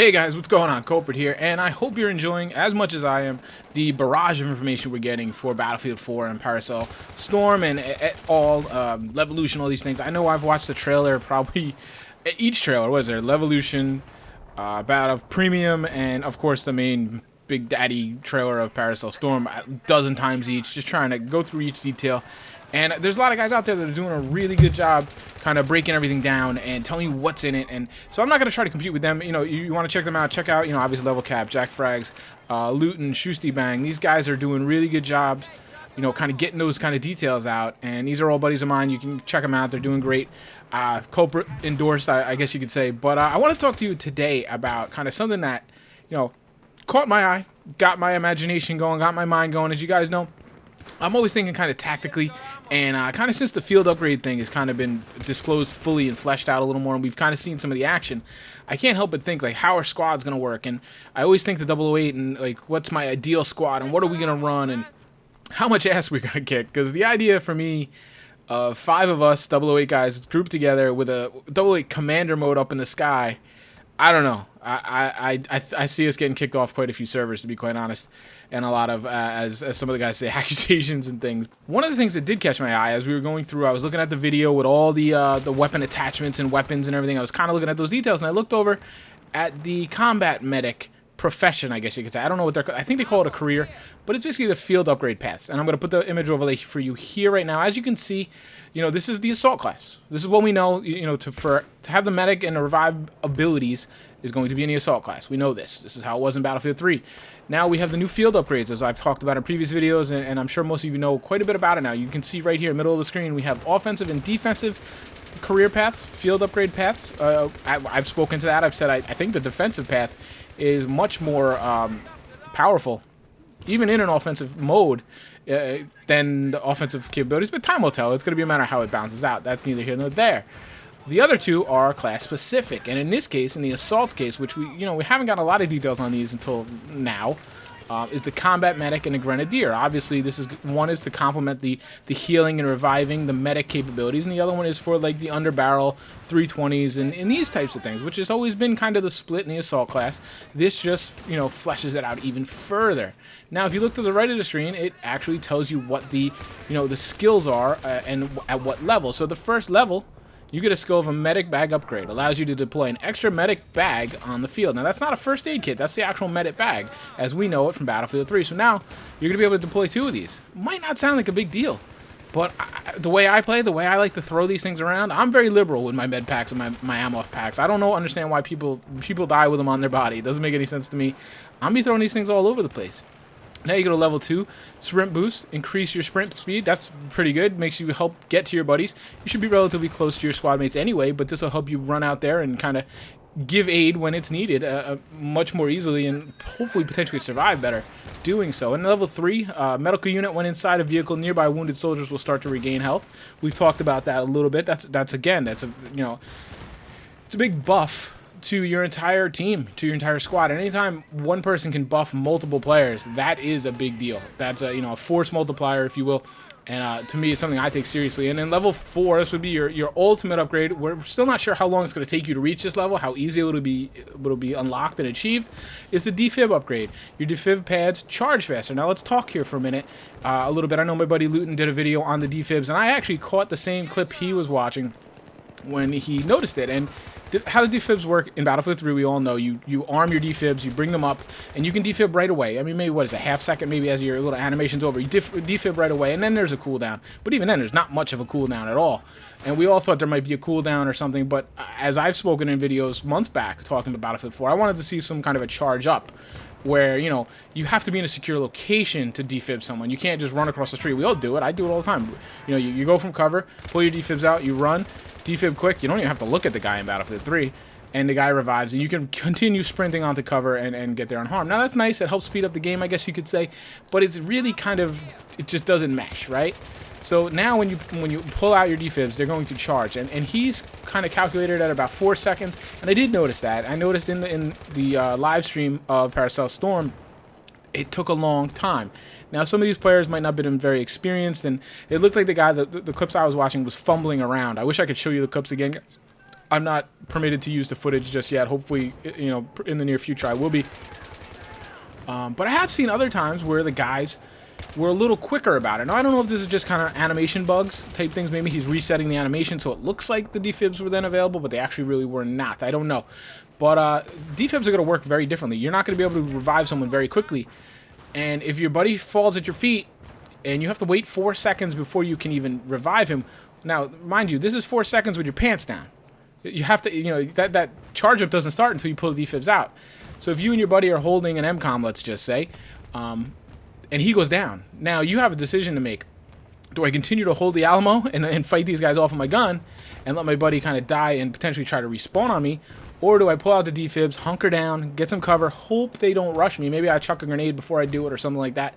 Hey guys, what's going on? Kulprit here, and I hope you're enjoying, as much as I am, the barrage of information we're getting for Battlefield 4 and Paracel Storm and all, Levolution, all these things. I know I've watched the trailer, probably each trailer, what is there? Levolution, Battle of Premium, and of course the main Big Daddy trailer of Paracel Storm a dozen times each, just trying to go through each detail. And there's a lot of guys out there that are doing a really good job kind of breaking everything down and telling you what's in it. And so I'm not going to try to compete with them. You know, you want to check them out. Check out, obviously Level Cap, Jack Frags, Luton, Shoosty Bang. These guys are doing really good jobs, kind of getting those kind of details out. And these are all buddies of mine. You can check them out. They're doing great. Kulprit endorsed, I guess you could say. But I want to talk to you today about kind of something that, caught my eye, got my imagination going, got my mind going. As you guys know, I'm always thinking kind of tactically, and kind of since the field upgrade thing has kind of been disclosed fully and fleshed out a little more, and we've kind of seen some of the action, I can't help but think, like, how our squad's going to work, and I always think the 008 and, like, what's my ideal squad, and what are we going to run, and how much ass we're going to kick, because the idea for me, 5 of us 008 guys grouped together with a 008 commander mode up in the sky, I don't know. I see us getting kicked off quite a few servers, to be quite honest, and a lot of, as some of the guys say, accusations and things. One of the things that did catch my eye as we were going through, I was looking at the video with all the weapon attachments and weapons and everything. I was kind of looking at those details, and I looked over at the combat medic profession, I guess you could say. I don't know what they're, I think they call it a career, but it's basically the field upgrade paths. And I'm going to put the image overlay for you here right now. As you can see, this is the assault class. This is what we know, to have the medic and the revive abilities is going to be in the assault class. We know this. This is how it was in Battlefield 3. Now we have the new field upgrades, as I've talked about in previous videos, and I'm sure most of you know quite a bit about it now. You can see right here, middle of the screen, we have offensive and defensive career paths, field upgrade paths. I've spoken to that. I've said I think the defensive path is much more powerful, even in an offensive mode, than the offensive capabilities, but time will tell. It's going to be a matter of how it bounces out. That's neither here nor there. The other two are class specific, and in this case, in the assault case, which we haven't got a lot of details on these until now, is the combat medic and the grenadier. Obviously, one is to complement the healing and reviving, the medic capabilities, and the other one is for like the underbarrel 320s and these types of things, which has always been kind of the split in the assault class. This just fleshes it out even further. Now, if you look to the right of the screen, it actually tells you what the the skills are and at what level. So the first level, you get a skill of a medic bag upgrade. Allows you to deploy an extra medic bag on the field. Now, that's not a first aid kit. That's the actual medic bag, as we know it from Battlefield 3. So now, you're going to be able to deploy 2 of these. Might not sound like a big deal, but the way I play, the way I like to throw these things around, I'm very liberal with my med packs and my ammo packs. I don't understand why people die with them on their body. It doesn't make any sense to me. I'm be throwing these things all over the place. Now you go to level 2, sprint boost, increase your sprint speed. That's pretty good, makes you help get to your buddies. You should be relatively close to your squad mates anyway, but this will help you run out there and kind of give aid when it's needed much more easily and hopefully potentially survive better doing so. And level 3, medical unit when inside a vehicle, nearby wounded soldiers will start to regain health. We've talked about that a little bit. That's it's a big buff to your entire team, to your entire squad. And anytime one person can buff multiple players, that is a big deal. That's a force multiplier, if you will. And to me, it's something I take seriously. And then level 4, this would be your ultimate upgrade. We're still not sure how long it's going to take you to reach this level, how easy it'll be unlocked and achieved. Is the Defib upgrade. Your Defib pads charge faster. Now let's talk here for a minute, a little bit. I know my buddy Luton did a video on the Defibs, and I actually caught the same clip he was watching when he noticed it. And how the defibs work in Battlefield 3, we all know. You arm your defibs, you bring them up, and you can defib right away. I mean, maybe, what is it, half second, maybe as your little animation's over. You defib right away, and then there's a cooldown. But even then, there's not much of a cooldown at all. And we all thought there might be a cooldown or something, but as I've spoken in videos months back talking about Battlefield 4, I wanted to see some kind of a charge up, where, you have to be in a secure location to defib someone. You can't just run across the street. We all do it. I do it all the time. You go from cover, pull your defibs out, you run, defib quick. You don't even have to look at the guy in Battlefield 3, and the guy revives, and you can continue sprinting onto cover and get there unharmed. Now, that's nice. It helps speed up the game, I guess you could say, but it's really it just doesn't mesh, right? So now when you pull out your defibs, they're going to charge, and he's kind of calculated at about 4 seconds. And I did notice that. I noticed in the live stream of Paracel Storm, it took a long time. Now, some of these players might not have been very experienced, and it looked like the guy, the clips I was watching, was fumbling around. I wish I could show you the clips again. I'm not permitted to use the footage just yet. Hopefully, you know, in the near future I will be. But I have seen other times where the guys were a little quicker about it. Now, I don't know if this is just kind of animation bugs type things. Maybe he's resetting the animation so it looks like the defibs were then available, but they actually really were not. I don't know. But defibs are going to work very differently. You're not going to be able to revive someone very quickly. And if your buddy falls at your feet and you have to wait 4 seconds before you can even revive him. Now, mind you, this is 4 seconds with your pants down. You have to, you know, that charge up doesn't start until you pull the defibs out. So if you and your buddy are holding an MCOM, let's just say, and he goes down. Now, you have a decision to make. Do I continue to hold the Alamo and fight these guys off with my gun and let my buddy kind of die and potentially try to respawn on me? Or do I pull out the defibs, hunker down, get some cover, hope they don't rush me? Maybe I chuck a grenade before I do it or something like that.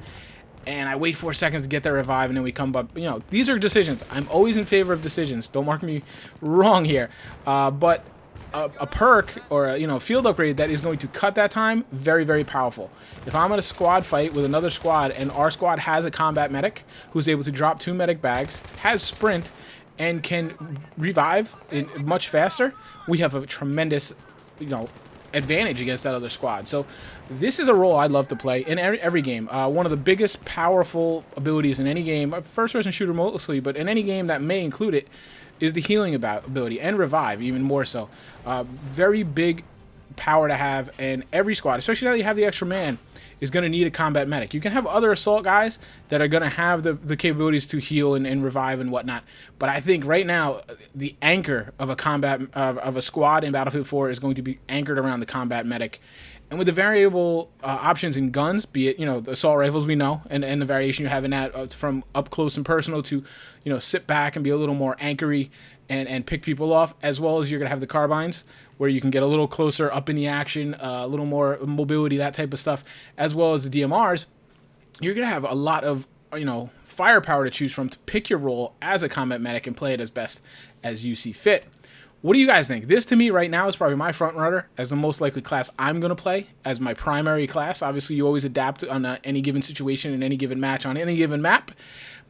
And I wait 4 seconds to get that revive, and then we come up. You know, these are decisions. I'm always in favor of decisions. Don't mark me wrong here. But a perk or a field upgrade that is going to cut that time, very, very powerful. If I'm in a squad fight with another squad and our squad has a combat medic who's able to drop 2 medic bags, has sprint, and can revive much faster, we have a tremendous, advantage against that other squad. So this is a role I'd love to play in every game. One of the biggest powerful abilities in any game, first-person shooter mostly, but in any game that may include it, is the healing ability, and revive even more so. Very big power to have, and every squad, especially now that you have the extra man, is going to need a combat medic. You can have other assault guys that are going to have the capabilities to heal and revive and whatnot, but I think right now the anchor of a combat of a squad in Battlefield 4 is going to be anchored around the combat medic. And with the variable options in guns, be it the assault rifles we know, and the variation you have in that from up close and personal to sit back and be a little more anchory and pick people off, as well as you're gonna have the carbines where you can get a little closer up in the action, a little more mobility, that type of stuff, as well as the DMRs. You're gonna have a lot of firepower to choose from to pick your role as a combat medic and play it as best as you see fit. What do you guys think? This, to me, right now, is probably my front runner as the most likely class I'm going to play as my primary class. Obviously, you always adapt on any given situation in any given match on any given map.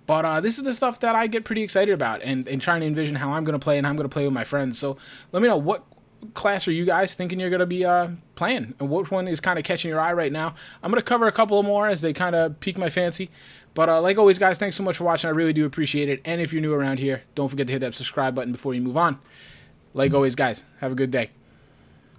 But this is the stuff that I get pretty excited about and trying to envision how I'm going to play and how I'm going to play with my friends. So let me know, what class are you guys thinking you're going to be playing? And which one is kind of catching your eye right now? I'm going to cover a couple more as they kind of pique my fancy. But like always, guys, thanks so much for watching. I really do appreciate it. And if you're new around here, don't forget to hit that subscribe button before you move on. Like always, guys, have a good day.